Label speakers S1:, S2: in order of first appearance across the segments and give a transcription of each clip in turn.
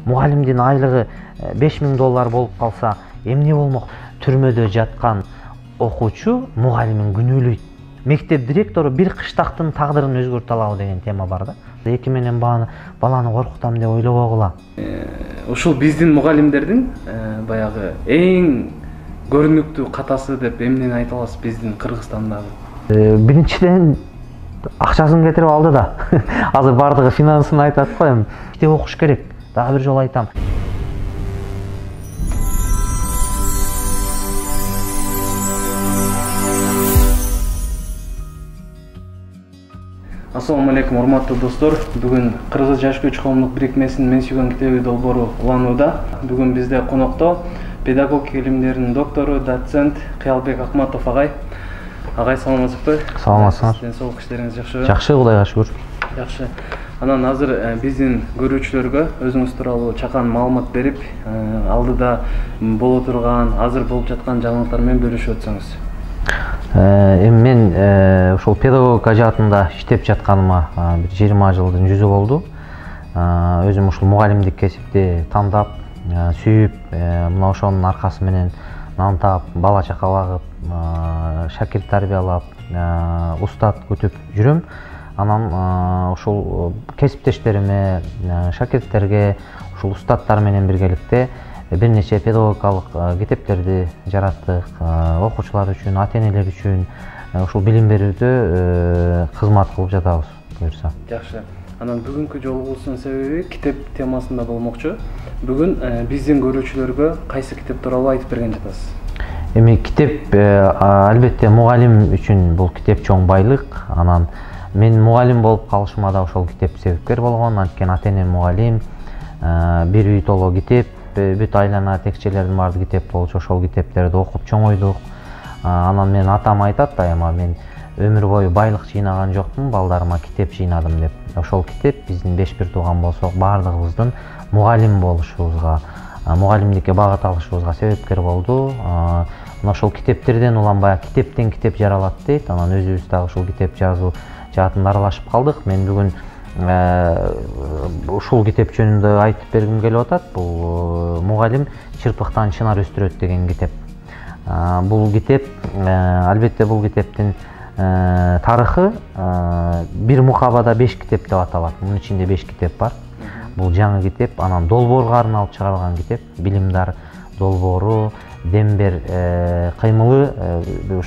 S1: Мугалимдин айлыгы 5000 доллар болуп калса, эмне болмок? Түрмөдө жаткан окуучу мугалимин күнөөлөйт. Мектеп директору бир кыштактын тагдырын өзгөртө алабы деген тема бар да. Эки менен баланы коркутам деп ойлобогула.
S2: Ушул биздин мугалимдердин баягы эң көрүнүктүү катасы деп эмнени айта аласыз биздин Кыргызстандагы?
S1: Биринчиден акчасын кетирип алды да. Азыр бардыгы финансын айтат го, эми китеп окуш керек. Дагы бир жолу айтам.
S2: Assalamu alaikum, урматтуу достор. Бүгүн Кыргыз жаш көч коомдук бирикмесинин мен сүйгөн китеби долбоору уланууда. Бүгүн бизде конокто педагогика илимдеринин доктору, доцент Кыялбек Акматов агай. Агай, саламатсызбы?
S1: Саламатсызбы.
S2: Ден соолук иштериңиз жакшыбы?
S1: Жакшы, Кудайга шүгүр.
S2: Жакшы. Анан азыр биздин көрүүчүлөргө өзүңүз тууралуу чакан маалымат берип, алдыда боло турган, азыр болуп жаткан жаңылыктар менен бөлүшүп өтсөңүз.
S1: Эми мен ошол педагогика жаатында иштеп жатканыма бир 20 жылдын жүзү болду. Өзүм ушул мугалимдик кесипти тандап, сүйүп, мына ошонун аркасы менен нан таап, бала чака багып, шакирт тарбиялап, устат күтүп жүрөм. Анан ушул кесиптештериме, шакирттерге, ушул устаттар менен биргеликте бир нече педагогикалык китептерди жараттык. Окуучулар үчүн, ата-энелер үчүн ушул билим берүүдө кызмат кылып жатабыз, буюрса.
S2: Жакшы. Анан бүгүнкү жолугубуздун себеби китеп темасында болмокчу. Бүгүн биздин көрүүчүлөргө кайсы китеп тууралуу айтып берген жатасыз?
S1: Эми китеп албетте мугалим үчүн бул китеп чоң байлык. Анан мен мугалим болуп калышыма да ошол китеп себепкер болгон. Анткени ата-энем мугалим, бир үй толо китеп, бүт айлана текчелердин баардыгы китеп болчу. Ошол китептерди окуп чоңойдук. Анан мен атам айтат дайыма, мен өмүр бою байлык жыйнаган жокмун, балдарыма китеп жыйнадым деп. Ошол китеп биздин 5 бир тууган болсок баардыгыбыздын мугалим болушубузга, мугалимдикке багыт алышыбызга себепкер болду. Мына ошол китептерден уланбай китептен китеп жаралат дейт. Анан өзүбүз дагы ушул китеп жазуу жаатында аралашып калдык. Мен бүгүн ушул китеп жөнүндө айтып бергим келип атат. Бул мугалим чырпыктан чынар өстүрөт деген китеп. Бул китеп албетте бул китептин тарыхы бир мукабада 5 китеп деп аталат. Мунун ичинде 5 китеп бар. Бул жаңы китеп, анан долбоорго арналып чыгарылган китеп. Билимдар долбоору, дембер кыймылы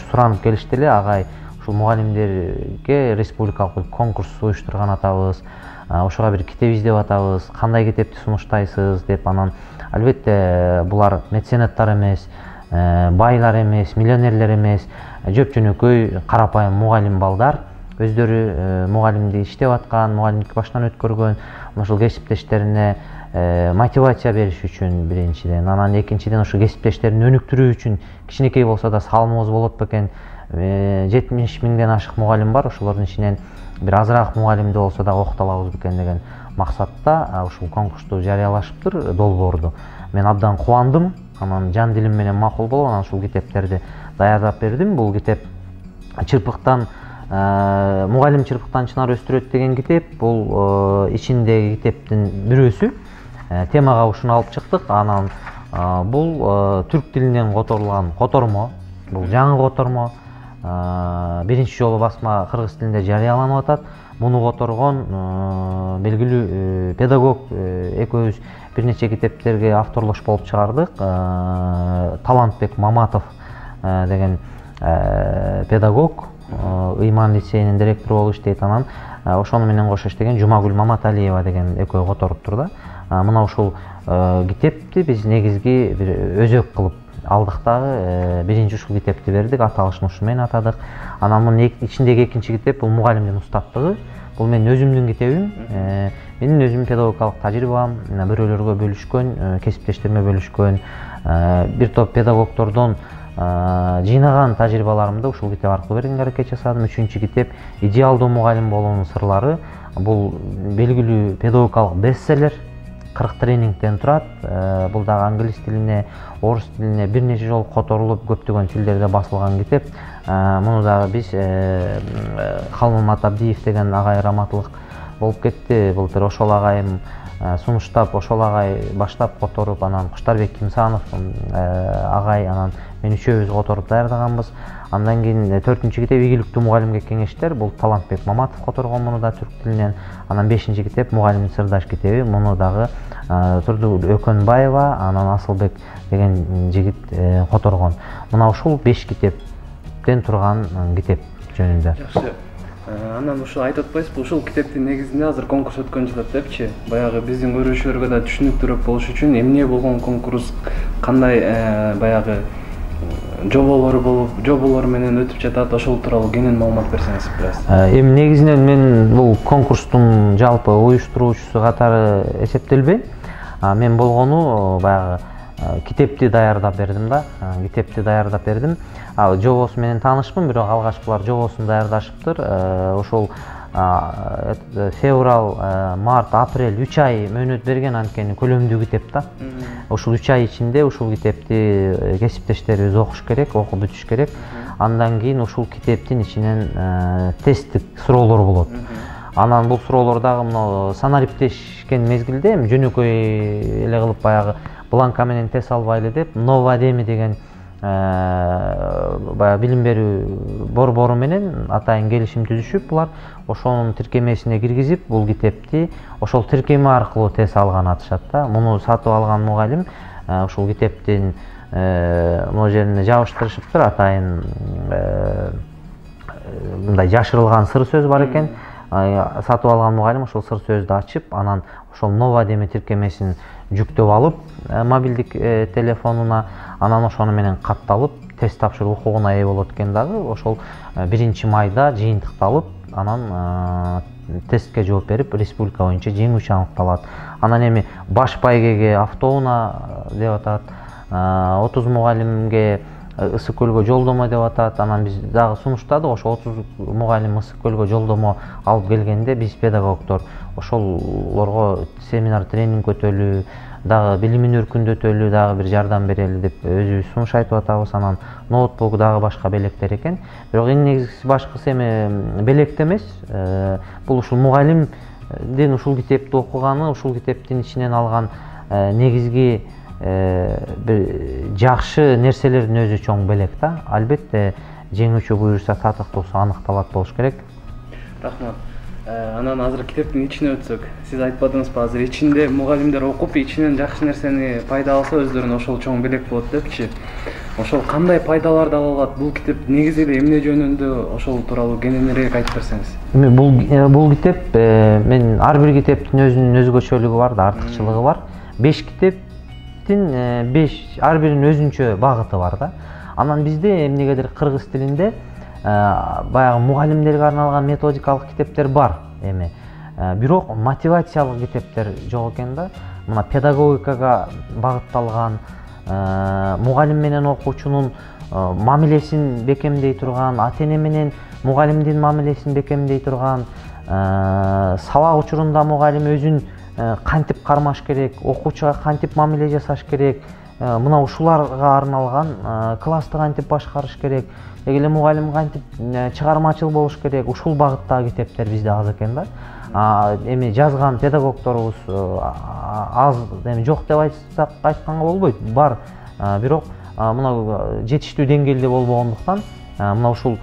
S1: суранып келишти эле, агай ушул мугалимдерге республикалык конкурс уюштурган атабыз. Ошого бир китеп издеп атабыз. Кандай китепти сунуштайсыз деп. Анан албетте булар меценаттар эмес, байлар эмес, миллионерлер эмес, жөп-жөнөкөй карапайым мугалим балдар, өздөрү мугалимди иштеп аткан, мугалимдикти баштан өткөргөн, ошол кесиптештерине мотивация бериш үчүн биринчиден, анан экинчиден ошо кесиптештерин өнүктүрүү үчүн кичинекей болсо да салымыбыз болот бекен. 70 миңден ашык мугалим бар, ошолордун ичинен бир азыраак мугалимди болсо да окута алабыз бекен деген максатта ушул конкурсту жарыялашыптыр, долбоорду. Мен абдан кубандым, анан жан дилим менен макул болуп, анан ушул китептерди даярдап бердим. Бул китеп чырпыктан мугалим чырпыктан чынар өстүрөт деген китеп. Бул ичиндеги китептин бирөөсү. Темага ушуну алып чыктык. Анан бул түрк тилинен которулган котормо. Бул жаңы котормо. Биринчи жолу басма кыргыз тилинде жарыяланып атат. Муну которгон белгилүү педагог экөөбүз бир нече китептерге авторлош болуп чыгардык. Талантбек Маматов деген педагог Ыйман лицейинин директору болуп иштейт. Анан ошону менен кошо иштеген Жумагүл Маматалиева деген экөө которуптур да. Мына ушул китепти биз негизги бир өзөк кылып алдык дагы. Биринчи ушул китепти бердик, аталышын ушу менен атадык. Анан мунун ичиндеги экинчи китеп бул мугалимдин устаттыгы. Бул менин өзүмдүн китебим. Менин өзүмдүн педагогикалык тажрыйбам, бирөөлөргө бөлүшкөн, кесиптештериме бөлүшкөн, бир топ педагогдордон жыйнаган тажрыйбаларымды ушул китеп аркылуу бергенге аракет жасадым. Үчүнчү китеп идеалдуу мугалим болуунун сырлары. Бул белгилүү педагогикалык бестселлер. 40 тренингден турат. Бул дагы англис тилине, орус тилине бир нече жолу которулуп, көптөгөн тилдерде басылган китеп. Муну дагы биз Калмамат Абдиев деген агай раматылык болуп кетти. Былтыр ошол агайым сунуштап ошол агай баштап которуп, анан Куштарбек Кимсанов агай, анан мен үчөөбүз которуп даярдаганбыз. Андан кийин 4-китеп ийгиликтүү мугалимге кеңештер, бул Талантбек Маматов которгон, муну да түрк тилинен. Анан 5-китеп мугалимдин сырдаш китеби, муну дагы Турдугүл Өкөнбаева, анан Асылбек деген жигит которгон. Мына ушул 5 китептен турган китеп жөнүндө.
S2: Жакшы. Анан ушул айтып атпайсызбы, ушул китептин негизинде азыр конкурс өткөн жатат депчи. Баягы биздин көрүүчүлөргө да түшүнүктүүрөөк болуш үчүн эмне болгон конкурс, кандай баягы жоболор менен өтүп жатат, ошол тууралуу кенен маалымат берсеңиз бираз.
S1: Эми негизинен мен бул конкурстун жалпы уюштуруучусу катары эсептелбейм. Мен болгону баягы китепти даярдап бердим да. Китепти даярдап бердим. Жобосу менен таанышмын, бирок алгач булар жобосун даярдашыптыр. Ошол февраль, март, апрель 3 ай мөөнөт берген, анткени көлөмдүү китеп да. Ушул 3 ай ичинде ушул китепти кесиптештерибиз окуш керек, окуп бүтүш керек. Андан кийин ушул китептин ичинен тесттик суроолор болот. Анан бул суроолор дагы мына санариптешкен мезгилде жөнөкөй эле кылып баягы бланка менен тест албайлы деп, Новадеми деген баягы билим берүү борбору менен атайын келишим түзүшүп, булар ошонун тиркемесине киргизип, бул китепти ошол тиркеме аркылуу тест алган атышат да. Муну сатып алган мугалим ушул китептин могу жерине жабыштырышыптыр, атайын мындай жашырылган сыр сөз бар экен. Сатып алган мугалим ошол сыр сөздү ачып, анан ошол Новадеми тиркемесин жүктөп алып мобилдик телефонуна, анан ошону менен катталып тест тапшыруу укугуна ээ болот экен дагы. Ошол 1-майда жыйынтыкталып, анан тестке жооп берип, республика боюнча жеңүүчү аныкталат. Анан эми баш байгеге автоунаа деп атат, 30 мугалимге Ысык көлгө жолдомо деп атат. Анан биз дагы сунуштадык, ошо 30 мугалим Ысык көлгө жолдомо алып келгенде биз педагогдор ошолорго семинар, тренинг өтөлү, дагы билимин өркүндөтөлү, дагы бир жардам берели деп өзүбүз сунуш айтып атабыз. Анан ноутбук дагы башка белектер экен. Бирок эң негизгиси башкысы эми белекте эмес, бул ушул мугалимдин ушул китепти окуганы, ушул китептин ичинен алган негизги бир жакшы нерселердин өзү чоң белек да. Албетте жеңүүчү буюрса, татыктуусу аныкталат болуш керек.
S2: Рахмат. Анан азыр китептин ичине өтсөк, сиз айтпадыңызбы, азыр ичинде мугалимдер окуп, ичинен жакшы нерсени пайда алса өздөрүнө ошол чоң белек болот депчи. Ошол кандай пайдаларды ала алат? Бул китеп негизи эле эмне жөнүндө, ошол тууралуу кененирээк айтып берсеңиз.
S1: Эми бул китеп, мен ар бир китептин өзүнүн өзгөчөлүгү бар да, артыкчылыгы бар. 5 китептин 5 ар биринин өзүнчө багыты бар да. Анан бизде эмнегедир кыргыз тилинде баягы мугалимдерге арналган методикалык китептер бар эми. Бирок мотивациялык китептер жок экен да. Мына педагогикага багытталган, мугалим менен окуучунун мамилесин бекемдей турган, ата-эне менен мугалимдин мамилесин бекемдей турган, сабак учурунда мугалим өзүн кантип кармаш керек, окуучуга кантип мамиле жасаш керек, мына ушуларга арналган, классты кантип башкарыш керек, эле мугалим кантип чыгармачыл болуш керек, ушул багыттагы китептер бизде аз экен да. Эми жазган педагогдорубуз аз, эми жок деп айтканга болбойт, бар. Бирок мына жетиштүү деңгээлде болбогондуктан мына ушул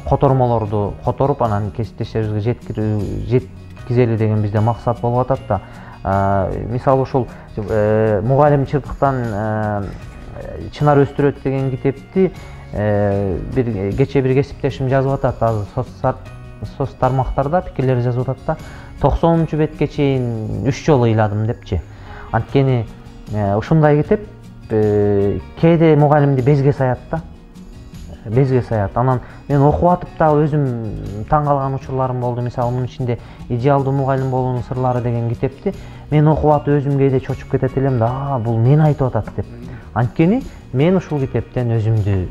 S1: котормолорду которуп, анан кесиптештерибизге жеткизели деген бизде максат болуп атат да. Мисалы ушул мугалим чырпыктан чынар өстүрөт деген китепти кечээ бир кесиптешим жазып атат, азыр соц тармактарда пикирлер жазып атат да. 90 бетке чейин 3 жолу ыйладым депчи. Анткени ушундай китеп кээде мугалимди безге саят да. Безге саят. Анан мен окуп атып да өзүм таң калган учурларым болду. Мисалы, мунун ичинде идеалдуу мугалим болуунун сырлары деген китепти мен окуп атып өзүм кээде чочуп кетет элем да, бул мени айтып атат деп. Анткени мен ушул китептен өзүмдү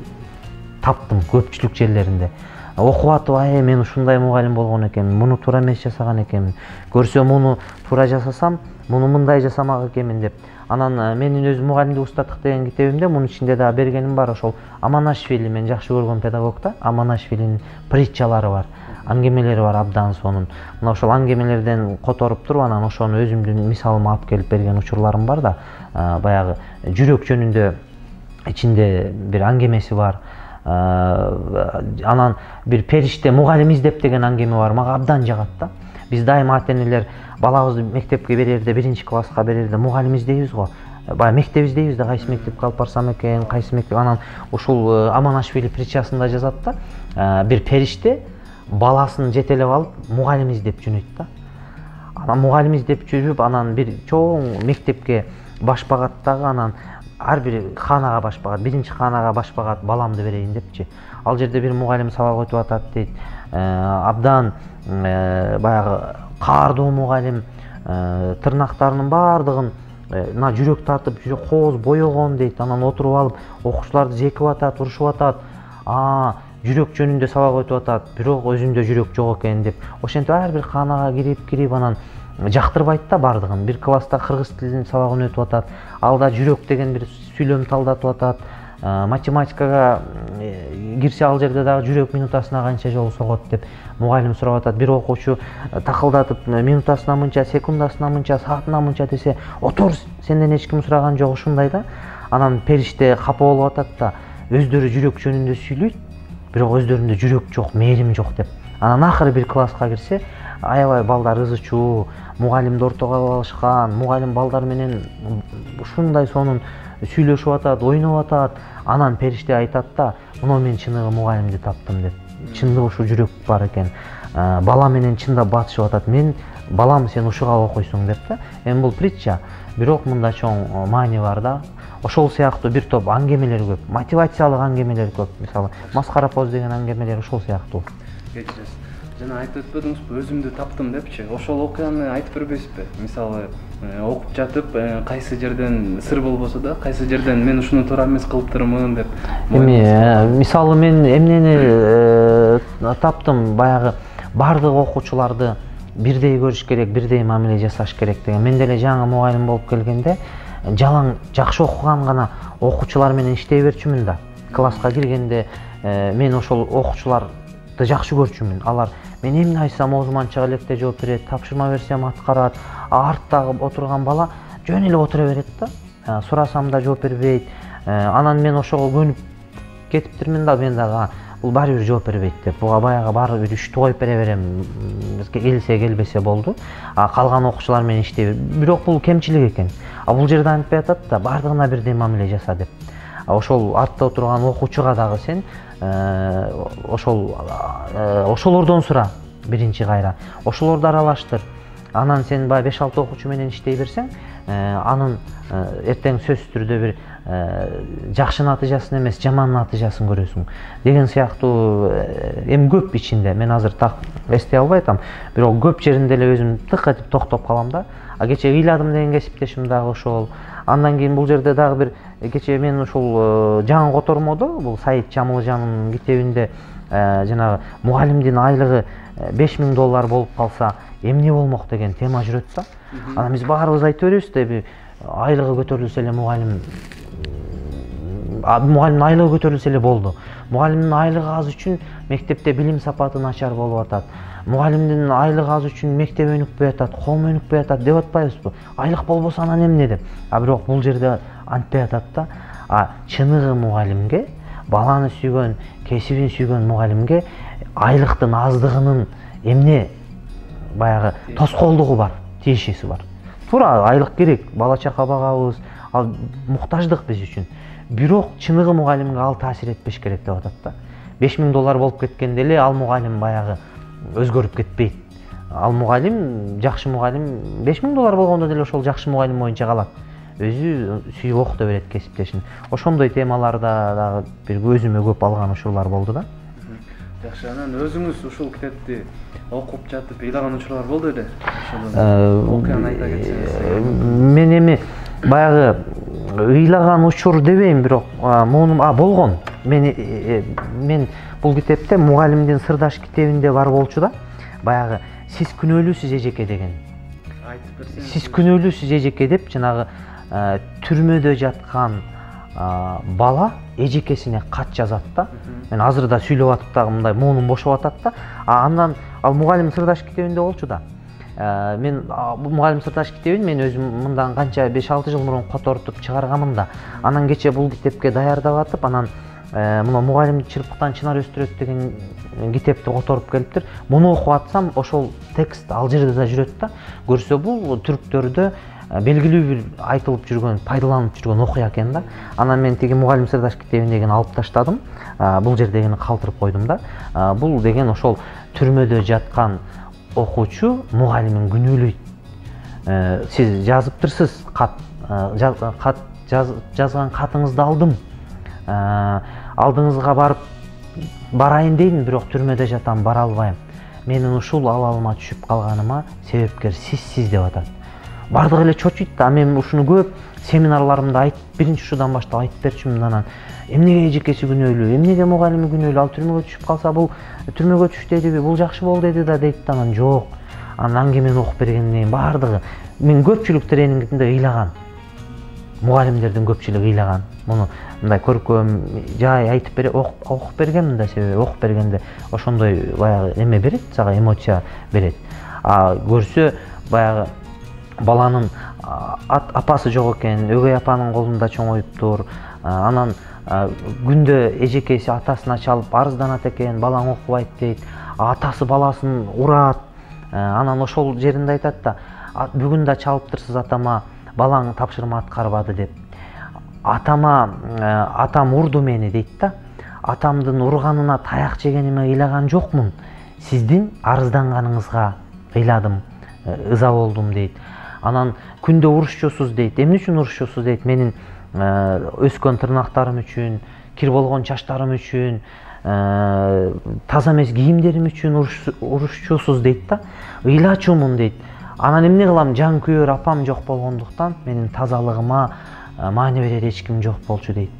S1: таптым көпчүлүк жерлеринде. Окуп атып, мен ушундай мугалим болгон экенмин, муну туура эмес жасаган экенмин. Көрсөм муну туура жасасам, муну мындай жасамак экенмин деп. Анан менин өзүм мугалимдик устаттык деген китебимде мунун ичинде да бергеним бар, ошол Аманашвили, мен жакшы көргөн педагог да, Аманашвилинин притчалары бар. аңгемелери бар абдан сонун. Мына ошол аңгемелерден которуп туруп анан ошону өзүмдүн мисалыма алып келип берген учурларым бар да. Баягы жүрөк жөнүндө ичинде бир аңгемеси бар. Анан бир периште мугалим издеп деген аңгеме бар. Мага абдан жагат да. Биз дайыма ата-энелер балабызды мектепке берерде, 1-класска берерде мугалим издейбиз го. Баягы мектеп издейбиз да, кайсы мектепке алып барсам экен, кайсы мектеп. Анан ушул Аманашвили притчасында жазат да, бир периште баласын жетелеп алып мугалим издеп жүрөт да. Анан мугалим издеп жүрүп, анан бир чоң мектепке баш багаттагы, анан ар бир ханага баш багат, 1-ханага баш багат баламды берейин депчи. Ал жерде бир мугалим сабак өтүп атат дейт. Абдан баягы каардуу мугалим, тырнактарынын баардыгын мына жүрөк тартып, жүрөк кооз боёгон дейт. Анан отуруп алып окуучуларды жекип атат, урушуп атат. Жүрөк жөнүндө сабак өтүп атат, бирок өзүндө жүрөк жок экен деп. Ошентип ар бир канага кирип анан жактырбайт да бардыгын. Бир класста кыргыз тилинин сабагын өтүп атат. Алда жүрөк деген бир сүйлөм талдатып атат. Математикага кирсе ал жерде дагы жүрөк минутасына канча жолу согот деп мугалим сурап атат. Бир окуучу такылдатып минутасына мынча, секундасына мынча, саатына мынча десе, отур, сенден эч ким сураган жок, ушундай да. Анан периште капа болуп атат да, өздөрү жүрөк жөнүндө сүйлөйт, бирок өздөрүндө жүрөк жок, мээрим жок деп. Анан акыры бир класска кирсе, аябай балдар ызы чуу, мугалимди ортого алышкан, мугалим балдар менен ушундай сонун сүйлөшүп атат, ойноп атат. Анан периште айтат да, мына мен чыныгы мугалимди таптым деп. Чындык ушу жүрөк бар экен. Бала менен чындап батышып атат. Мен балам, сен ушуга окуйсуң деп да. Эми бул притча, бирок мында чоң маани бар да. Ошол сыяктуу бир топ аңгемелер көп, мотивациялык аңгемелер көп. Мисалы, маскара поз деген аңгемелер ошол сыяктуу.
S2: Кечиресиз. Жана айтып өтпөдүңүзбү, өзүмдү таптым депчи. Ошол окуяны айтып бербейсизби? Мисалы, окуп жатып, кайсы жерден сыр болбосо да, кайсы жерден мен ушуну туура эмес кылыптырмын деп.
S1: Эми мисалы мен эмнени таптым, баягы бардык окуучуларды бирдей көрүш керек, бирдей мамиле жасаш керек деген. Мен деле жаңы мугалим болуп келгенде жалаң жакшы окуган гана окуучулар менен иштей берчүмүн да. Класска киргенде мен ошол окуучуларды жакшы көрчүмүн. Алар мен эмне айтсам оозуман чыга электе жооп берет, тапшырма берсем аткарат. Арттагы отурган бала жөн эле отура берет да. Сурасам да жооп бербейт. Анан мен ошого көнүп кетиптирмин да, мен дагы бул баары бир жооп бербейт деп. Буга баягы баары бир үчтү коюп бере берем. Келсе келбесе болду. Калган окуучулар менен иштей. Бирок бул кемчилик экен. Бул жерде антпай атат да, баардыгына бирдей мамиле жаса деп. Ошол артта отурган окуучуга дагы сен ошолордон сура биринчи кайра. Ошолорду аралаштыр. Анан сен баягы 5-6 окуучу менен иштей берсең, анын эртең сөзсүз түрдө бир жакшы натыйжасын эмес, жаман натыйжасын көрөсүң деген сыяктуу. Эми көп ичинде, мен азыр так эстей албай атам, бирок көп жеринде эле өзүм тык этип токтоп калам да. Кече ыйладым деген кесиптешим дагы ошол. Андан кийин бул жерде дагы бир кече мен ушул жаңы котормодо, бул Саид Жамылжандын китебинде жанагы мугалимдин айлыгы $5000 болуп калса эмне болмок деген тема жүрөт да. Анан биз баарыбыз айтып беребиз да, айлыгы көтөрүлсө эле мугалимдин айлыгы көтөрүлсө эле болду. Мугалимдин айлыгы аз үчүн мектепте билим сапаты начар болуп атат. Мугалимдин айлыгы аз үчүн мектеп өнүкпөй атат, коом өнүкпөй атат деп атпайбызбы? Айлык болбосо анан эмне деп. Бирок бул жерде антпай атат да. Чыныгы мугалимге, баланы сүйгөн, кесибин сүйгөн мугалимге айлыктын аздыгынын эмне баягы тоскоолдугу бар, тиешеси бар. Туура айлык керек, бала чака багабыз, ал муктаждык биз үчүн. Бирок чыныгы мугалимге ал таасир этпеш керек деп атат да. $5000 болуп кеткенде эле ал мугалим баягы өзгөрүп кетпейт. Ал мугалим, жакшы мугалим $5000 болгондо деле ошол жакшы мугалим боюнча калат. Өзү сүйүп окута берет кесиптешин. Ошондой темаларда дагы бир өзүмө көп алган учурлар болду да.
S2: Жакшы, анан өзүңүз ушул китепти окуп жатып ыйлаган учурлар болду эле? Окуяны айта кетсеңиз.
S1: Мен эми баягы ыйлаган учур дебейм, бирок муну болгон. Мен бул китепте мугалимдин сырдаш китебинде бар болчу да. Баягы сиз күнөөлүүсүз эжеке деген. Айтып берсеңиз. Сиз күнөөлүүсүз эжеке деп жанагы түрмөдө жаткан бала эжекесине кат жазат да. Мен азыр да сүйлөп атып дагы мындай моунум бошоп атат да. Андан ал мугалим сырдаш китебинде болчу да. Мен мугалим сырдаш китебин мен өзүм мындан канча 5-6 жыл мурун котортуп чыгарганмын да. Анан кече бул китепке даярдап атып, анан мына мугалим чырпыктан чынар өстүрөт деген китепти которуп келиптир. Муну окуп атсам ошол текст ал жерде да жүрөт да. Көрсө бул түрктөрдө белгилүү бир айтылып жүргөн, пайдаланып жүргөн окуя экен да. Анан мен тиги мугалим сырдаш китебиндегини алып таштадым. Бул жердегини калтырып койдум да. Бул деген ошол түрмөдө жаткан окуучу мугалимин күнөөлөйт. Сиз жазыптырсыз, жазган катыңызды алдым. Алдыңызга барайын дейм, бирок түрмөдө жатам, бара албайм. Менин ушул абалыма түшүп калганыма себепкер сиз деп атат. Бардыгы эле чочуйт да. Мен ушуну көп семинарларымда айтып, биринчи ушудан баштап айтып берчүмүн. Анан эмнеге эжекеси күнөөлүү, эмнеге мугалими күнөөлүү, ал түрмөгө түшүп калса, бул түрмөгө түш дедиби, бул жакшы болду деди да дейт да. Анан жок. Анан аңгемени окуп бергенден кийин бардыгы, мен көпчүлүк тренингинде ыйлаган. Мугалимдердин көпчүлүгү ыйлаган. Муну мындай көркөм жай айтып бере, окуп бергенмин да, себеби окуп бергенде ошондой баягы эме берет, сага эмоция берет. Көрсө баягы баланын апасы жок экен, өгөй апанын колунда чоңоюптур. Анан күндө эжекеси атасына чалып арызданат экен, балаң окубайт дейт. Атасы баласын урат. Анан ошол жеринде айтат да, бүгүн да чалыптырсыз атама, балаң тапшырма аткарбады деп. Атам урду мени дейт да. Атамдын урганына таяк жегениме ыйлаган жокмун. Сиздин арызданганыңызга ыйладым, ыза болдум дейт. Анан күндө урушчусуз дейт. Эмне үчүн урушчусуз дейт? Менин өскөн тырнактарым үчүн, кир болгон чачтарым үчүн, таза эмес кийимдерим үчүн урушчусуз дейт да. Ыйлачумун дейт. Анан эмне кылам? Жан күйөр апам жок болгондуктан менин тазалыгыма маани берер эч ким жок болчу дейт.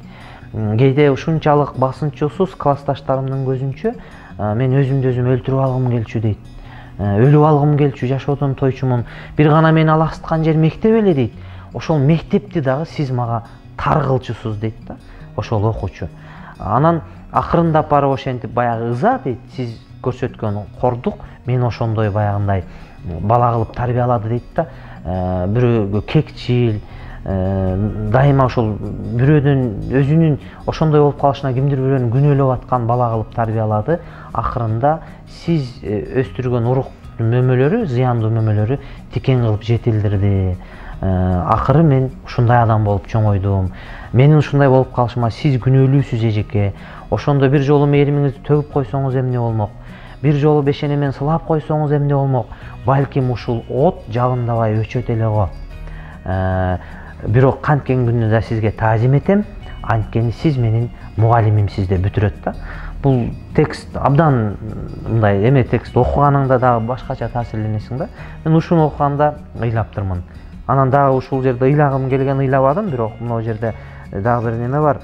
S1: Кээде ушунчалык басынчусуз классташтарымдын көзүнчө мен өзүмдү өзүм өлтүрүп алгым келчү дейт. Өлүп алгым келчү, жашоодон тойчумун. Бир гана мени алаксыткан жер мектеп эле дейт. Ошол мектепти дагы сиз мага тар кылчусуз дейт да, ошол окуучу. Анан акырындап барып ошентип баягы ыза дейт, сиз көрсөткөн кордук мен ошондой баягындай бала кылып тарбиялады дейт да. Бирөөгө кекчил, дайыма ошол бирөөдөн өзүнүн ошондой болуп калышына кимдир бирөөнү күнөөлөп аткан бала кылып тарбиялады. Акырында сиз өстүргөн урук мөмөлөрү, зыяндуу мөмөлөрү тикен кылып жетилдирди. Акыры мен ушундай адам болуп чоңойдум. Менин ушундай болуп калышыма сиз күнөөлүүсүз эжеке. Ошондо бир жолу мээримиңизди төгүп койсоңуз эмне болмок? Бир жолу бешенемен сылап койсоңуз эмне болмок? Балким ушул от жалындабай өчөт эле го. Бирок канткен күндө да сизге таазим этем, анткени сиз менин мугалимимсиз деп бүтүрөт да. Бул текст абдан мындай эме текст окуганыңда дагы башкача таасирленесиң да. Мен ушуну окуганда ыйлаптырмын. Анан дагы ушул жерде ыйлагым келген ыйлабадым, бирок мына жерде дагы бир неме бар.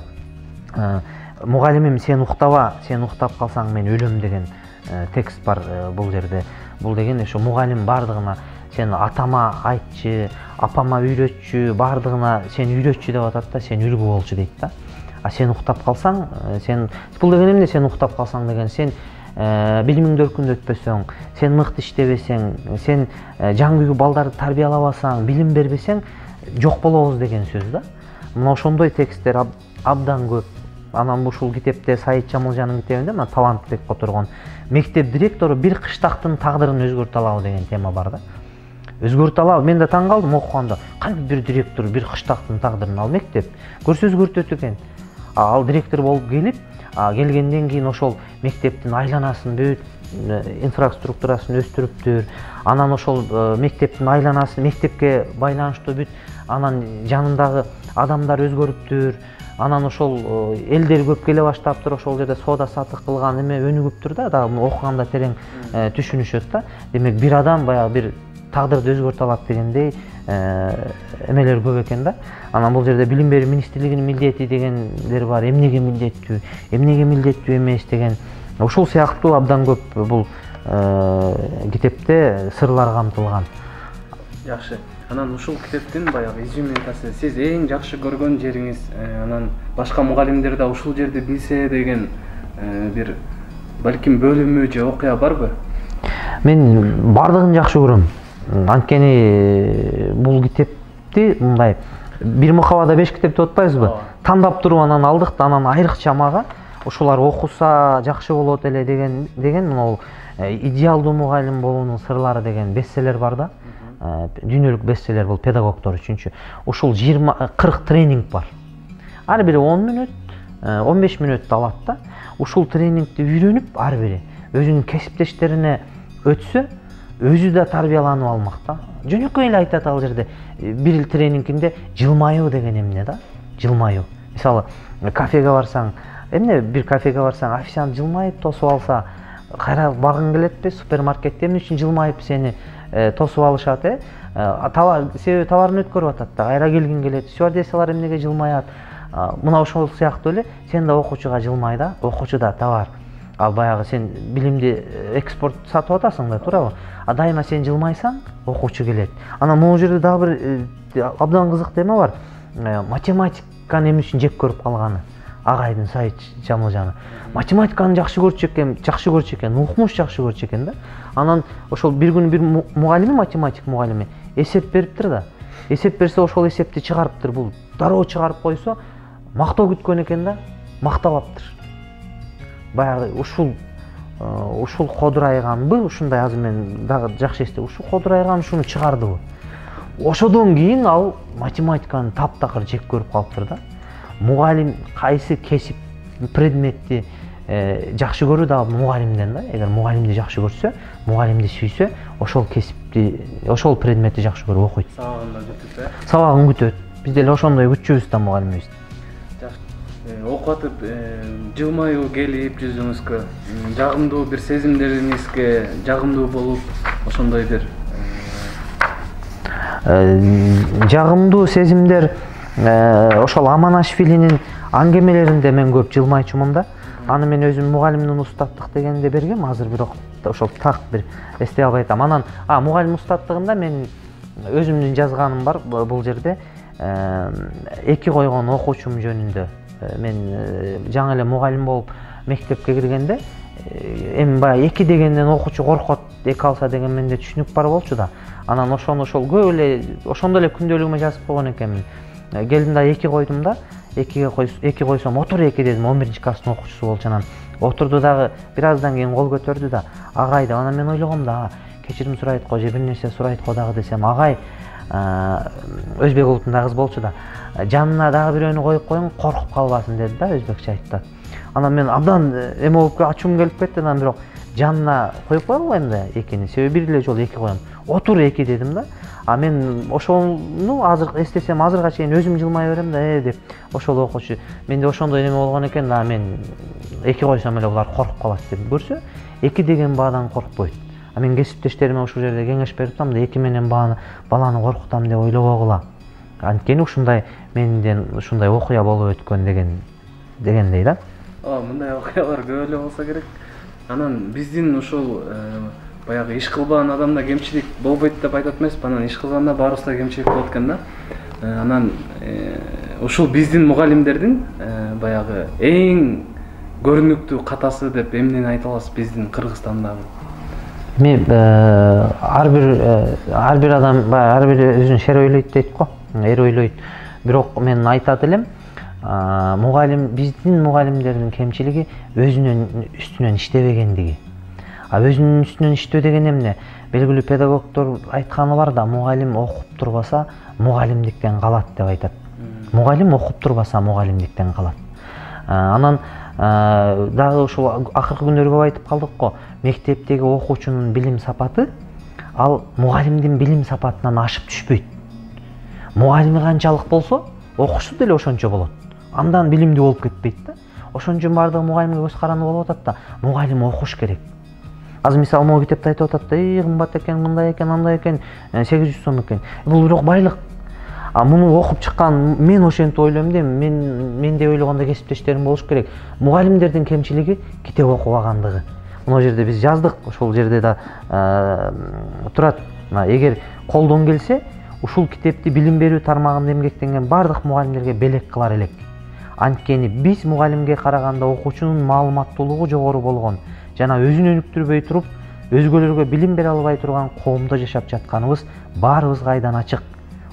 S1: Мугалимим сен уктаба, сен уктап калсаң мен өлөм деген текст бар бул жерде. Бул деген ошо мугалим бардыгына сен атама айтчы, апама үйрөтчү, бардыгына сен үйрөтчү деп атат да, сен үлгү болчу дейт да. Сен уктап калсаң, сен бул деген эмне? Сен уктап калсаң деген сен билимиңди өркүндөтпөсөң, сен мыкты иштебесең, сен жан күйүү балдарды тарбиялабасаң, билим бербесең жок болобуз деген сөз да. Мына ошондой тексттер абдан көп. Анан ушул китепте Саид Жамылжанын китебинде мына талант деп которгон мектеп директору бир кыштактын тагдырын өзгөртө алабы деген тема бар да. Өзгөртө алабы? Мен да таң калдым окуганда. Кантип бир директор бир кыштактын тагдырын, ал мектеп көрсө өзгөртөт экен. Ал директор болуп келип, келгенден кийин ошол мектептин айланасын бүт инфраструктурасын өстүрүптүр. Анан ошол мектептин айланасын мектепке байланыштуу бүт анан жанындагы адамдар өзгөрүптүр. Анан ошол элдер көп келе баштаптыр, ошол жерде соода сатык кылган эме өнүгүптүр да, дагы окуганда терең түшүнүшөт да. Демек бир адам баягы бир тагдырды өзгөртө алат дегендей эмелер көп экен да. Анан бул жерде билим берүү министрлигинин милдети дегендер бар. Эмнеге милдеттүү, эмнеге милдеттүү эмес деген. Ушул сыяктуу абдан көп бул китепте сырлар камтылган.
S2: Жакшы. Анан ушул китептин баягы изюминкасы сиз эң жакшы көргөн жериңиз, анан башка мугалимдер да ушул жерди билсе деген бир балким бөлүмү же окуя барбы?
S1: Мен бардыгын жакшы көрөм. Анткени бул китепти мындай бир мукабада 5 китеп деп атпайбызбы? Тандап туруп анан алдык да, анан айрыкча мага ушулар окуса жакшы болот эле деген могу идеалдуу мугалим болуунун сырлары деген бестселлер бар да. Дүйнөлүк бестселлер бул педагогдор үчүнчү. Ушул 20-40 тренинг бар. Ар бири 10 мүнөт, 15 мүнөт алат да. Ушул тренингди үйрөнүп, ар бири өзүнүн кесиптештерине өтсө, өзү да тарбияланып алмак да. Жөнөкөй эле айтат ал жерде. Бир тренингинде жылмаюу деген эмне да? Жылмаюу. Мисалы, кафеге барсаң, бир кафеге барсаң, официант жылмайып тосуп алса, кайра баргың келетпи? Супермаркетте эмне үчүн жылмайып сени тосуп алышат, себеби товарын өткөрүп атат да, кайра келгиң келет. Стюардессалар эмнеге жылмаят? Мына ошол сыяктуу эле сен да окуучуга жылмай да, окуучу да товар. Ал баягы сен билимди экспорт сатып атасың да, туурабы? Дайыма сен жылмайсаң, окуучу келет. Анан могу жерде дагы бир абдан кызык тема бар. Математиканы эмне үчүн жек көрүп калганы? Агайдын Саид Жамылжаны. Математиканы жакшы көрчү экен, укмуш жакшы көрчү экен да. Анан ошол бир күнү бир мугалими, математик мугалими эсеп бериптир да. Эсеп берсе ошол эсепти чыгарыптыр. Бул дароо чыгарып койсо, мактоо күткөн экен да, макталаптыр. Баягы ушул кодурайганбы, ушундай азыр мен дагы жакшы эстеп, ушул кодурайган ушуну чыгардыбы. Ошодон кийин ал математиканы таптакыр жек көрүп калыптыр да. Мугалим кайсы кесип предметти жакшы көрүү дагы мугалимден да. Эгер мугалимди жакшы көрсө, мугалимди сүйсө, ошол кесипти, ошол предметти жакшы көрүп окуйт.
S2: Сабагында күтүп,
S1: Сабагын күтөт. Биз деле ошондой күтчүбүз да мугалимибизди.
S2: Окуп атып жылмаюу келип жүзүңүзгө, жагымдуу бир сезимдериңизге жагымдуу болуп, ошондой бир
S1: жагымдуу сезимдер ошол Аманашвилинин аңгемелеринде мен көп жылмайчумун да. Аны мен өзүм мугалимдин устаттык дегенде бергем, азыр бирок ошол так бир эстей албай атам. Анан мугалим устаттыгында мен өзүмдүн жазганым бар бул жерде. 2 койгон окуучум жөнүндө. Мен жаңы эле мугалим болуп мектепке киргенде, эми баягы 2 дегенден окуучу коркот, 2 алса деген менде түшүнүк бар болчу да. Анан ошол көп эле ошондой эле күндөлүгүмө жазып койгон экенмин. Келдим да 2 койдум да. 2 койсом, отур 2 дедим, 11-чи класстын окуучусу болчу. Анан отурду дагы бир аздан кийин кол көтөрдү да. Агай деп, анан мен ойлогом да, кечирим сурайт го же бир нерсе сурайт го дагы десем, агай өзбек улутунда кыз болчу да. Жанына дагы бирөөнү коюп коюң, коркуп калбасын деди да, өзбекче айтты. Анан мен абдан эме болуп ачуум келип кетти, анан бирок жанына коюп кое албайм да 2-ни. Себеби бир эле жолу 2 коем. Отур 2 дедим да. Мен ошону азыр эстесем, азырга чейин өзүм жылмай берем да, деп. Ошол окуучу менде ошондой неме болгон экен да, мен 2 койсом эле булар коркуп калат деп. Көрсө, 2 деген баадан коркпойт. Мен кесиптештериме ушул жерде кеңеш берип атам да, 2 менен баланы коркутам деп ойлобогула. Анткени ушундай менден ушундай окуя болуп өткөн дегендей да.
S2: Мындай окуялар көп эле болсо керек. Анан биздин ушул баягы иш кылбаган адамда кемчилик болбойт деп айтат эмеспи? Анан иш кылганда баарыбызда кемчилик болот экен да. Анан ушул биздин мугалимдердин баягы эң көрүнүктүү катасы деп эмнени айта аласыз биздин Кыргызстандагы?
S1: Мен ар бир адам ар бир өзүн шер ойлойт дейт го, эр ойлойт. Бирок мен айтат элем, биздин мугалимдердин кемчилиги өзүнүн үстүнөн иштебегендиги. Өзүнүн үстүнөн иштөө деген эмне? Белгилүү педагогдор айтканы бар да, мугалим окуп турбаса, мугалимдиктен калат деп айтат. Мугалим окуп турбаса, мугалимдиктен калат. Анан дагы ушул акыркы күндөрү көп айтып калдык го, мектептеги окуучунун билим сапаты ал мугалимдин билим сапатынан ашып түшпөйт. Мугалими канчалык болсо, окуучусу деле ошончо болот. Андан билимдүү болуп кетпейт да. Ошон үчүн бардыгы мугалимге көз каранды болуп атат да, мугалим окуш керек. Азыр мисалы могу китепте айтып атат да, кымбат экен, мындай экен, андай экен, 800 сом экен. Бул бирок байлык. Муну окуп чыккан мен ошентип ойлойм да, менде ойлогондой кесиптештерим болуш керек. Мугалимдердин кемчилиги китеп окубагандыгы. Мына жерде биз жаздык, ошол жерде да турат. Эгер колдон келсе, ушул китепти билим берүү тармагында эмгектенген бардык мугалимдерге белек кылар элек. Анткени биз мугалимге караганда окуучунун маалыматтуулугу жогору болгон жана өзүн өнүктүрбөй туруп өзгөлөргө билим бере албай турган коомдо жашап жатканыбыз баарыбызга айдан ачык.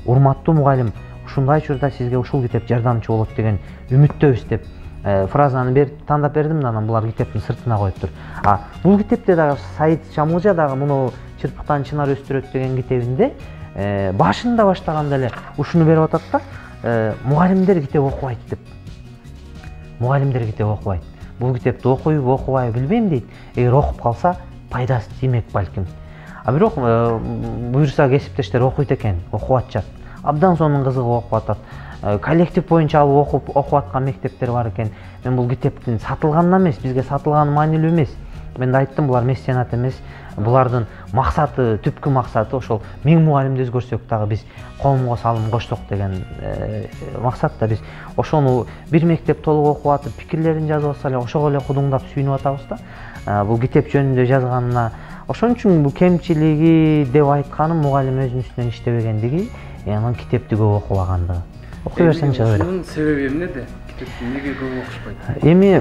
S1: Урматтуу мугалим, ушундай учурда сизге ушул китеп жардамчы болот деген үмүттөбүз деп фразаны тандап бердим да анан булар китептин сыртына коюптур. Бул китепте дагы Саид Шамылжа дагы муну Чырпыктан чынар өстүрөт деген китебинде башында баштаганда эле ушуну берип атат да, мугалимдер китеп окубайт деп. Мугалимдер китеп окубайт. Бул китепти окуйбу, окубайбы билбейм дейт. Эгер окуп калса пайдасы тиймек балким. Бирок буюрса кесиптештер окуйт экен, окуп атышат. Абдан сонун кызыгып окуп атат. Коллектив боюнча алып окуп аткан мектептер бар экен. Мен бул китептин сатылганына эмес, бизге сатылганы маанилүү эмес. Мен да айттым, булар меценат эмес. Булардын максаты, түпкү максаты ошол 1000 мугалимди өзгөрсөк дагы биз коомго салым кошсок деген максатта биз ошону бир мектеп толук окуп атып, пикирлерин жазып атса эле ошого эле кудуңдап сүйүнүп атабыз да. Бул китеп жөнүндө жазганына. Ошон үчүн бул кемчилиги деп айтканым мугалим өзүнүн үстүнөн иштебегендиги, анан китепти көп окубагандыгы. Окуй берсең чыга берет.
S2: Ушунун себеби эмнеде? Китепти неге көп окушпайт?
S1: Эми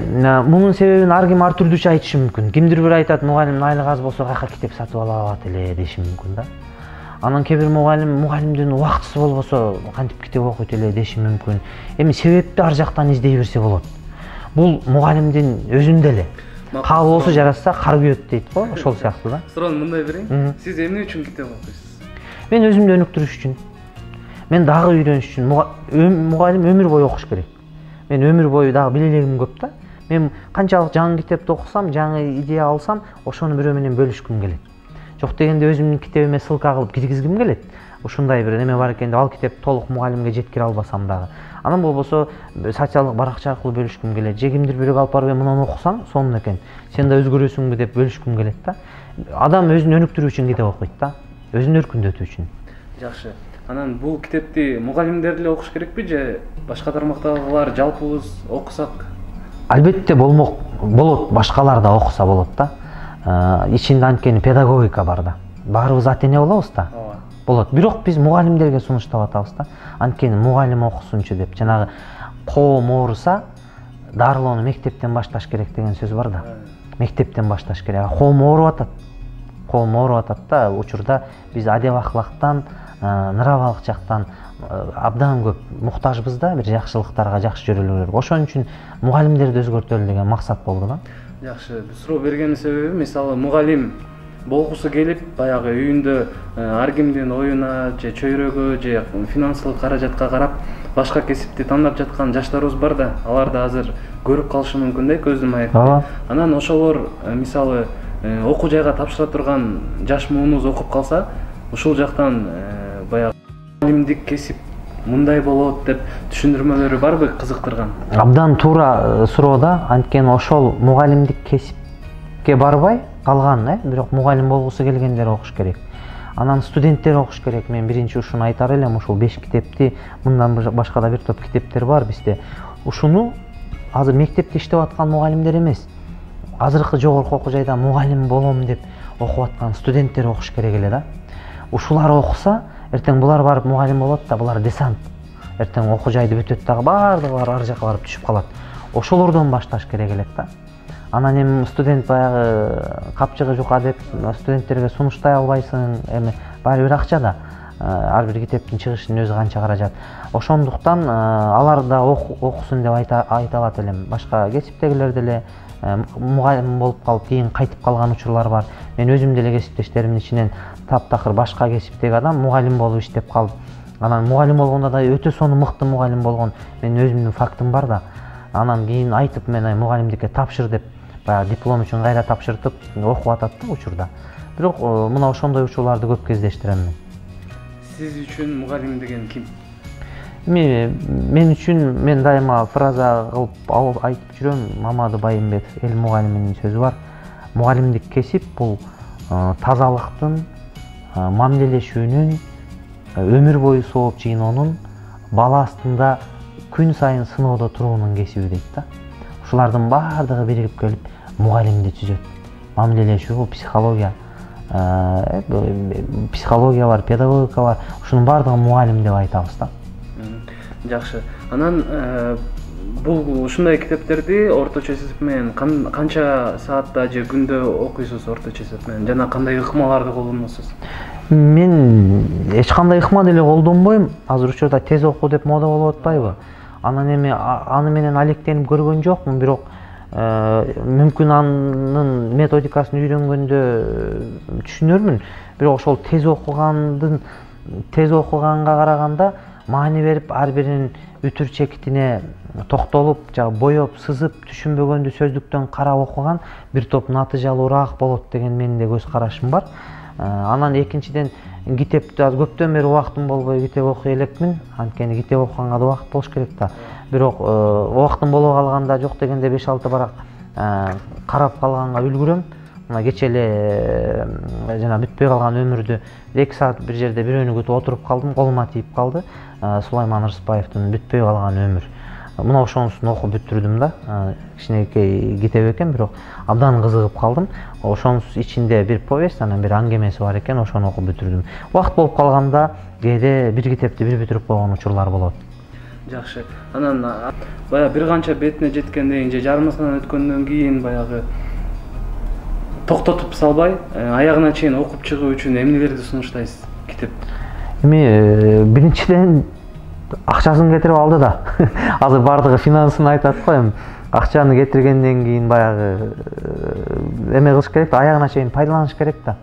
S1: мунун себебин ар ким ар түрдүүчө айтышы мүмкүн. Кимдир бир айтат, мугалимдин айлыгы аз болсо каяка китеп сатып ала алат эле деши мүмкүн да. Анан кээ бир мугалимдин убактысы болбосо кантип китеп окуйт эле деши мүмкүн. Эми себепти ар жактан издей берсе болот. Бул мугалимдин өзүндө эле. Кабыл болсо жаратса кар күйөт дейт го, ошол сыяктуу да.
S2: Суроону мындай берейин. Сиз эмне үчүн китеп окуйсуз?
S1: Мен өзүмдү өнүктүрүш үчүн. Мен дагы үйрөнүш үчүн. Мугалим өмүр бою окуш керек. Мен өмүр бою дагы билелегим көп да. Мен канчалык жаңы китепти окусам, жаңы идея алсам, ошону бирөө менен бөлүшкүм келет. Жок дегенде өзүмдүн китебиме ссылка кылып киргизгим келет. Ушундай бир неме бар экен деп ал китеп толук мугалимге жеткире албасам дагы. Анан болбосо социалдык баракча аркылуу бөлүшкүм келет. Же кимдир бирөөгө алып барып мунун окусаң, сонун экен. Сен да өзгөрөсүңбү деп бөлүшкүм келет да. Адам өзүн өнүктүрүү үчүн китеп окуйт да. Өзүн өркүндөтүү үчүн.
S2: Жакшы. Анан бул китепти мугалимдер эле окуш керекпи же башка тармактагылар жалпыбыз окусак?
S1: Албетте болот, башкалар да окуса болот да. Ичинде анткени педагогика бар да. Баарыбыз ата-эне болобуз да. Болот. Бирок биз мугалимдерге сунуштап атабыз да. Анткени мугалим окусунчу деп, жанагы коом ооруса, дарылоону мектептен башташ керек деген сөз бар да. Мектептен башташ керек. Коом ооруп атат. Коом ооруп атат да. Учурда биз адеп ахлактан, нравалык жактан абдан көп муктажбыз да, бир жакшылыктарга, жакшы жөрөлөргө. Ошон үчүн мугалимдерди өзгөртөлү деген максат болду да.
S2: Жакшы. Суроо бергенин себеби, мисалы мугалим болгусу келип, баягы үйүндө ар кимдин оюна же чөйрөгө же финансылык каражатка карап башка кесипти тандап жаткан жаштарыбыз бар да. Алар да азыр көрүп калышы мүмкүн да, көздүн маекти. Анан ошолор мисалы окуу жайга тапшыра турган жаш муунубуз окуп калса, ушул жактан баягы мугалимдик кесип мындай болот деп түшүндүрмөлөрү барбы кызыктырган?
S1: Абдан туура суроо да. Анткени ошол мугалимдик кесипке барбай калган, бирок мугалим болгусу келгендер окуш керек. Анан студенттер окуш керек. Мен биринчи ушуну айтар элем, ушул 5 китепти, мындан башка да бир топ китептер бар бизде. Ушуну азыр мектепте иштеп аткан мугалимдер эмес, азыркы жогорку окуу жайда мугалим болом деп окуп аткан студенттер окуш керек эле да. Ушулар окуса, эртең булар барып мугалим болот да, булар десант. Эртең окуу жайды бүтөт дагы баардыгы ар жакка барып түшүп калат. Ошолордон башташ керек элек да. Анан эми студент баягы капчыгы жука деп студенттерге сунуштай албайсың, эми баары бир акча да. Ар бир китептин чыгышынын өзү канча каражат. Ошондуктан алар да окусун деп айта алат элем. Башка кесиптегилер деле мугалим болуп калып кийин кайтып калган учурлар бар. Мен өзүм деле кесиптештеримдин ичинен таптакыр башка кесиптеги адам мугалим болуп иштеп калып, анан мугалим болгондо да өтө сонун мыкты мугалим болгон менин өзүмдүн фактым бар да. Анан кийин айтып мен мугалимдикке тапшыр деп баягы диплом үчүн кайра тапшыртып окуп атат да учурда. Бирок мына ошондой учурларды көп кездештирем мен.
S2: Сиз үчүн мугалим деген ким?
S1: Мен үчүн мен дайыма фраза кылып айтып жүрөм, Мамадou Байымбетов эл мугалиминин сөзү бар. Мугалимдик кесип бул тазалыктын, мамилелешүүнүн, өмүр бою сооп жыйноонун, бала астында күн сайын сыноодо туруунун кесиби дейт да. Ушулардын баардыгы биригип келип мугалимди түзөт. Мамилелешүү, психология, психология бар, педагогика бар, ушунун баардыгын мугалим деп айтабыз да.
S2: Жакшы. Анан бул ушундай китептерди орточо эсеп менен канча саатта же күндө окуйсуз орточо эсеп менен жана кандай ыкмаларды колдоносуз?
S1: Мен эч кандай ыкма деле колдонбойм. Азыр учурда тез окуу деп мода болуп атпайбы? Анан эми аны менен алектенип көргөн жокмун, бирок мүмкүн анын методикасын үйрөнгөндө түшүнөрмүн. Бирок ошол тез окуганга караганда маани берип ар биринин үтүр чекитине токтолуп, боеп, сызып, түшүнбөгөндү сөздүктөн карап окуган бир топ натыйжалуураак болот деген менин да көз карашым бар. Анан экинчиден китепти аз көптөн бери убактым болбой китеп окуй элекмин. Анткени китеп окуганга да убакыт болуш керек да. Бирок убактым боло калганда жок дегенде 5-6 барак карап калганга үлгүрөм. Мына кече эле жана бүтпөй калган өмүрдү 2 саат бир жерде бирөөнү күтүп отуруп калдым, колума тийип калды. Сулайман Рыспаевдин Бүтпөй калган өмүр. Мына ошонусун окуп бүтүрдүм да. Кичинекей китеп экен, бирок абдан кызыгып калдым. Ошонун ичинде бир повесть, анан бир аңгемеси бар экен, ошону окуп бүтүрдүм. Убакыт болуп калганда кээде бир китепти бир бүтүрүп койгон учурлар болот.
S2: Жакшы. Анан баягы бир канча бетине жеткенден кийин же жарымысынан өткөндөн кийин баягы токтотуп салбай, аягына чейин окуп чыгуу үчүн эмнелерди сунуштайсыз китеп?
S1: Эми биринчиден акчасын кетирип алды да. Азыр бардыгы финансын айтат го, эми акчаны кетиргенден кийин баягы эме кылыш керек да, аягына чейин пайдаланыш керек да.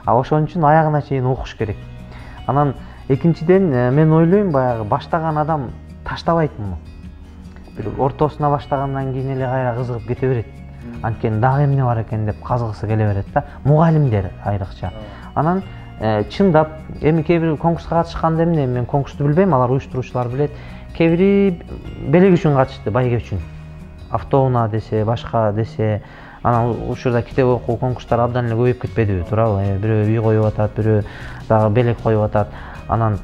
S1: Ошон үчүн аягына чейин окуш керек. Анан экинчиден мен ойлойм, баягы баштаган адам таштабайт муну. Бир ортосуна баштагандан кийин эле кайра кызыгып кете берет. Анткени дагы эмне бар экен деп казыгысы келе берет да. Мугалимдер айрыкча. Анан чындап, эми кээ бир конкурска катышканда эмне, мен конкурсту билбейм, алар уюштуруучулар билет. Кээ бири белек үчүн катышты, байге үчүн. Автоунаа десе, башка десе, анан учурда китеп окуу конкурстары абдан эле көбөйүп кетпедиби, туурабы? Бирөө үй коюп атат, бирөө дагы белек коюп атат. Анан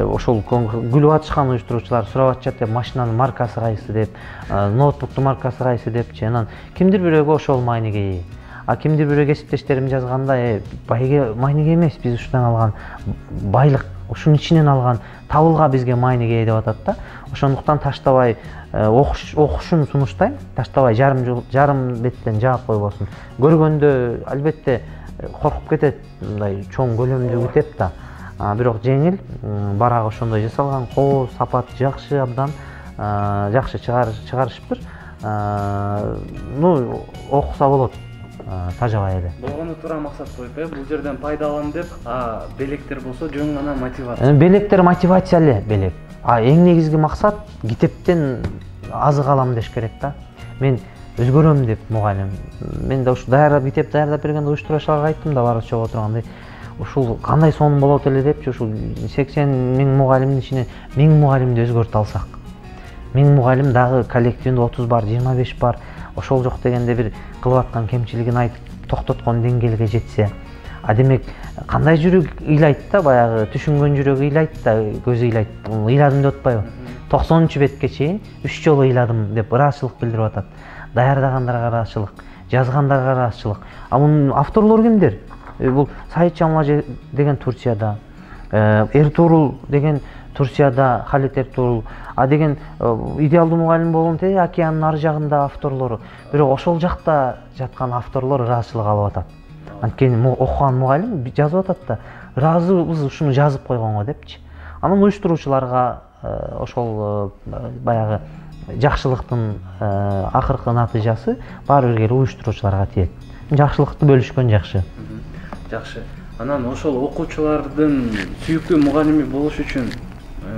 S1: ошол күлүп атышкан уюштуруучулар сурап атышат деп, машинанын маркасы кайсы деп, ноутбуктун маркасы кайсы депчи. Анан кимдир бирөөгө ошол майнеге. Кимдир бирөө кесиптештерим жазганда, байге майнеге эмес, биз ушундан алган байлык, ушунун ичинен алган табылга бизге майнеге деп атат да. Ошондуктан таштабай окушун сунуштайм. Таштабай жарым беттен жаап койбосун. Көргөндө албетте коркуп кетет, мындай чоң көлөмдүү китеп да. Бирок жеңил, барак ошондой жасалган, кооз, сапаты жакшы, абдан жакшы чыгарышыптыр. Окуса болот. Тажабай эле.
S2: Болгону туура максат коюп, бул жерден пайда алам деп, белектер болсо жөн гана мотивация.
S1: Белектер мотивация эле, белек. Эң негизги максат китептен азык алам деш керек да. Мен өзгөрөм деп мугалим. Мен да ушу китеп даярдап бергенде уюштуруучуларга айттым да, бары чогуу отурганда. Ушул кандай сонун болот эле депчи, ушул 80 миң мугалимдин ичинен 1000 мугалимди өзгөртө алсак. 1000 мугалим дагы коллективинде 30 бар, 25 бар. Ошол жок дегенде бир кылып аткан кемчилигин айтып токтоткон деңгээлге жетсе, демек кандай жүрөк ыйлайт да, баягы түшүнгөн жүрөк ыйлайт да, көзү ыйлайт. Ыйладым деп атпайбы? 90 бетке чейин 3 жолу ыйладым деп ыраазычылык билдирип атат. Даярдагандарга ыраазычылык, жазгандарга ыраазычылык. Мунун авторлору кимдер? Бул Саид Чамлажы деген Турцияда, Эртурул деген Турцияда, Халит Эртурул, деген идеалдуу мугалим болгон океандын ар жагында авторлору. Бирок ошол жакта жаткан авторлор ыраазычылык алып атат. Анткени окуган мугалим жазып атат да, ыраазыбыз ушуну жазып койгонго депчи. Анан уюштуруучуларга ошол баягы жакшылыктын акыркы натыйжасы баары бир уюштуруучуларга тиет. Жакшылыкты бөлүшкөн жакшы.
S2: Жакшы. Анан ошол окуучулардын сүйүктүү мугалими болуш үчүн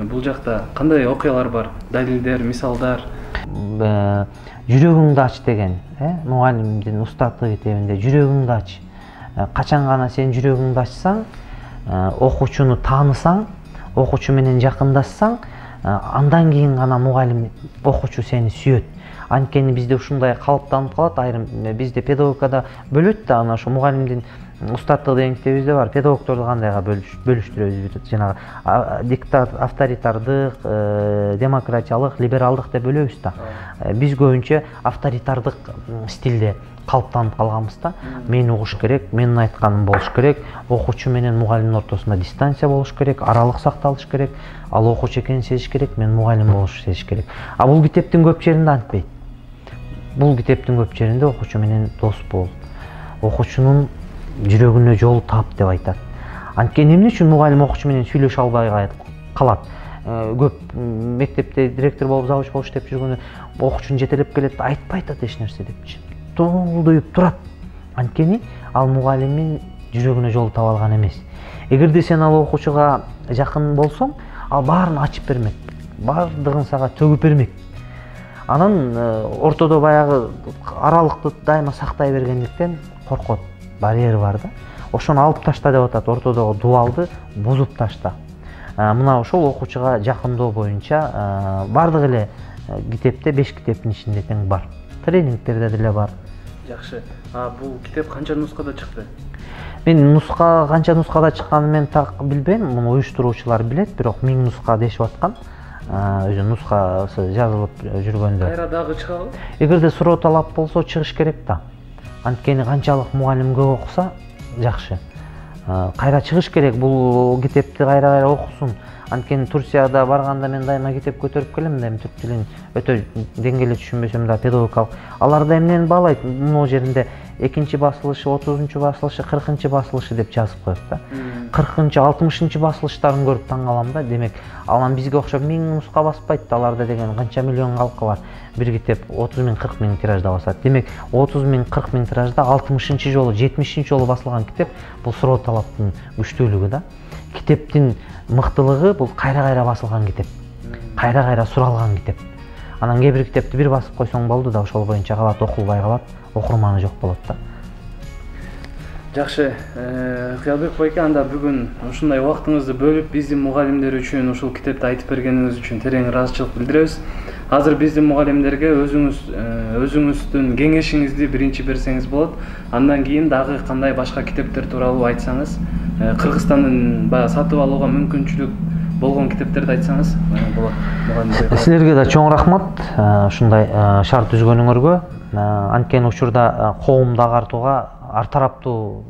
S2: бул жакта кандай окуялар бар? Далилдер, мисалдар?
S1: Жүрөгүңдү ач деген, мугалимдин устаттык китебинде жүрөгүңдү ач. Качан гана сен жүрөгүңдү ачсаң, окуучуну таанысаң, окуучу менен жакындашсаң, андан кийин гана мугалим, окуучу сени сүйөт. Анткени бизде ушундай калыптанып калат, айрым бизде педагогикада бөлөт да, ошо мугалимдин устаттык деген китебибизде бар. Педагогторду кандайга бөлүштүрөбүз? Жанагы диктат, авторитардык, демократиялык, либералдык деп бөлөбүз да. Биз көбүнчө авторитардык стилде калыптанып калганбыз да. Мен угуш керек, менин айтканым болуш керек, окуучу менен мугалимдин ортосунда дистанция болуш керек, аралык сакталыш керек, ал окуучу экенин сезиш керек, мен мугалим болуш сезиш керек. А бул китептин көп жеринде антпейт. Бул китептин көп жеринде окуучу менен дос бол, окуучунун жүрөгүнө жол тап деп айтат. Анткени эмне үчүн мугалим окуучу менен сүйлөшө албай калат? Көп мектепте директор болуп, завуч болуш деп жүргөндө окуучунун жетелеп келет да айтпайт эч нерсе депчи. Толдуюп турат. Анткени ал мугалимдин жүрөгүнө жол таба алган эмес. Эгерде сен ал окуучуга жакын болсоң, ал баарын ачып бермек, баардыгын сага төгүп бермек. Анан ортодо баягы аралыкты дайыма сактай бергендиктен коркот, барьер бар да. Ошону алып ташта деп атат, ортодогу дуалды бузуп ташта. Мына ошол окуучуга жакындоо боюнча бардык эле китепте 5 китептин ичинде тең бар. Тренингтерде деле бар.
S2: Жакшы. Бул китеп канча нускада чыкты?
S1: Мен канча нускада чыкканын мен так билбейм, муну уюштуруучулар билет, бирок 1000 нуска дешип аткан. Өзү нускасы жазылып жүргөндө.
S2: Кайра дагы чыгабы?
S1: Эгерде суроо талап болсо чыгыш керек да. Анткени канчалык мугалим көп окуса жакшы. Кайра чыгыш керек, бул китепти кайра окусун. Анткени Турцияда барганда мен дайыма китеп көтөрүп келем да, эми түрк тилин өтө деңгээлүү түшүнбөсөм да, педагогикалык. Аларда эмнени баалайт? Мына жеринде 2-чи басылышы, 30-чу басылышы, 40-чы басылышы деп жазып коет да. 40-чы, 60-чы басылыштарын көрүп таң калам да. Демек, анан бизге окшоп 1000 нуска баспайт да, аларда деген канча миллион калкы бар. Бир китеп 30 000, 40 000 тиражда басат. Демек, 30 000, 40 000 тиражда 60-чы жолу, 70-чи жолу басылган китеп бул суроо талаптын күчтүүлүгү да. Китептин мыктылыгы бул кайра-кайра басылган китеп. Кайра-кайра суралган китеп. Анан кээ бир китепти бир басып койсоң болду да, ошол боюнча калат, окулбай калат, окурманы жок болот да.
S2: Жакшы, Кыялбек байке, анда бүгүн ушундай убактыңызды бөлүп биздин мугалимдер үчүн ушул китепти айтып бергениңиз үчүн терең ыраазычылык билдиребиз. Азыр биздин мугалимдерге өзүңүздүн кеңешиңизди биринчи берсеңиз болот. Андан кийин дагы кандай башка китептер тууралуу айтсаңыз, Кыргызстандын баягы сатып алууга мүмкүнчүлүк болгон китептерди айтсаңыз болот. Мугалимдерге
S1: силерге да чоң рахмат ушундай шарт түзгөнүңөргө. Анткени учурда коомду агартууга ар тараптуу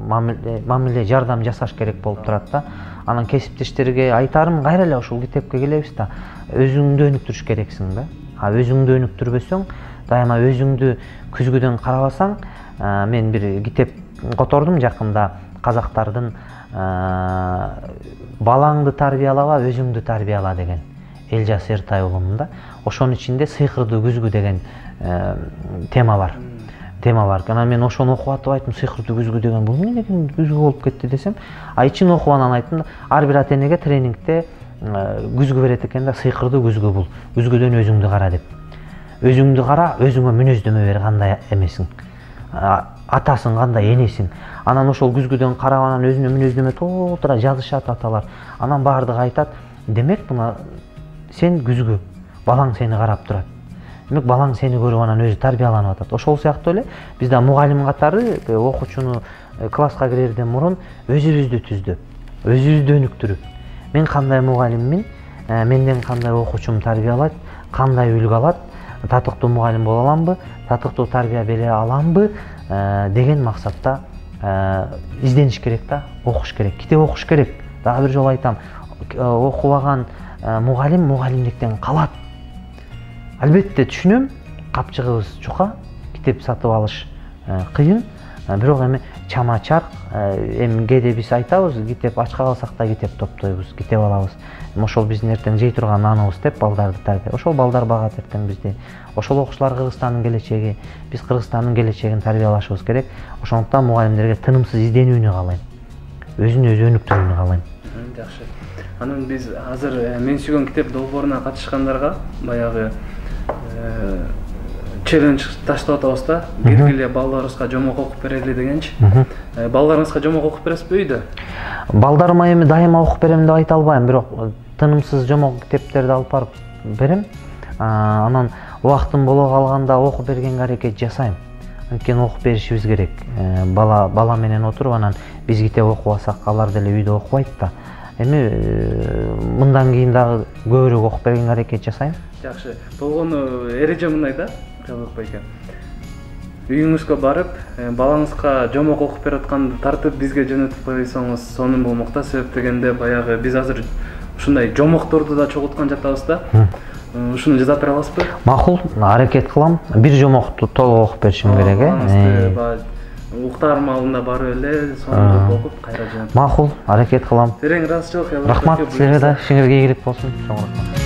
S1: мамиле жардам жасаш керек болуп турат да. Анан кесиптештерге айтарым, кайра эле ушул китепке келебиз да. Өзүңдү өнүктүрүш керексиң да. Өзүңдү өнүктүрбөсөң, дайыма өзүңдү күзгүдөн карабасаң, мен бир китеп котордум жакында, казактардын балаңды тарбиялаба, өзүңдү тарбияла деген. Элжас Эртай уулунун да. Ошонун ичинде сыйкырдуу күзгү деген тема бар. Анан мен ошону окуп атып айттым, сыйкырдуу күзгү деген бул эмне деген күзгү болуп кетти десем, ичин окуп анан айттым, ар бир ата энеге тренингде күзгү берет экен да, сыйкырдуу күзгү бул. Күзгүдөн өзүңдү кара деп. Өзүңдү кара, өзүңө мүнөздөмө бер, кандай эмесиң. Атасың, кандай энесиң. Анан ошол күзгүдөн карап, анан өзүнө мүнөздөмө толтура жазышат аталар. Анан баардыгы айтат, демек мына сен күзгү, балаң сени карап турат. Демек балаң сени көрүп анан өзү тарбияланып атат. Ошол сыяктуу эле биз да мугалим катары окуучуну класска кирерден мурун өзүбүздү түздүп, өзүбүздү өнүктүрүп, мен кандай мугалиммин, менден кандай окуучум тарбиялайт, кандай үлгү алат, татыктуу мугалим боло аламбы, татыктуу тарбия бере аламбы деген максатта издениш керек да, окуш керек, китеп окуш керек. Дагы бир жолу айтам, окубаган мугалим мугалимдиктен калат. Албетте түшүнөм, капчыгыбыз чука, китеп сатып алыш кыйын, бирок эми чама чарк, эми кээде биз айтабыз, китеп ачка калсак да китеп топтойбуз, китеп алабыз. Ошол биздин эртең жей турган наныбыз деп балдарды тарбия. Ошол балдар багат эртең бизди. Ошол окуучулар Кыргызстандын келечеги, биз Кыргызстандын келечегин тарбиялашыбыз керек. Ошондуктан мугалимдерге тынымсыз изденүүнү каалайм. Өзүн өзү өнүктүрүүнү каалайм.
S2: Жакшы. Анан биз азыр мен сүйгөн китеп долбооруна катышкандарга баягы челлендж таштап атабыз да. Бергиле балдарыбызга жомок окуп берели дегенчи. Балдарыңызга жомок окуп бересизби үйдө?
S1: Балдарыма эми дайыма окуп берем деп айта албайм, бирок тынымсыз жомок китептерди алып барып берем. Анан убактым боло калганда окуп бергенге аракет жасайм. анткени окуп беришибиз керек. Бала менен отуруп анан биз китеп окуп алсак алар деле үйдө окубайт да. Эми мындан кийин дагы көбүрөөк окуп бергенге аракет жасайм.
S2: Жакшы. Болгону эреже мындай да, Кыялбек байке. Үйүңүзгө барып, балаңызга жомок окуп берип атканды тартып бизге жөнөтүп койсоңуз сонун болмок да. Себеп дегенде баягы биз азыр ушундай жомокторду да чогулткан жатабыз да. Ушуну жазап бере аласызбы?
S1: Макул, аракет кылам. Бир жомокту толук окуп беришим керек.
S2: Уктарым алдында барып эле сонун окуп кайра жөнөтүп.
S1: Макул, аракет кылам.
S2: Терең ыраазычылык.
S1: Рахмат силерге да, ишиңерге ийгилик болсун. Чоң рахмат.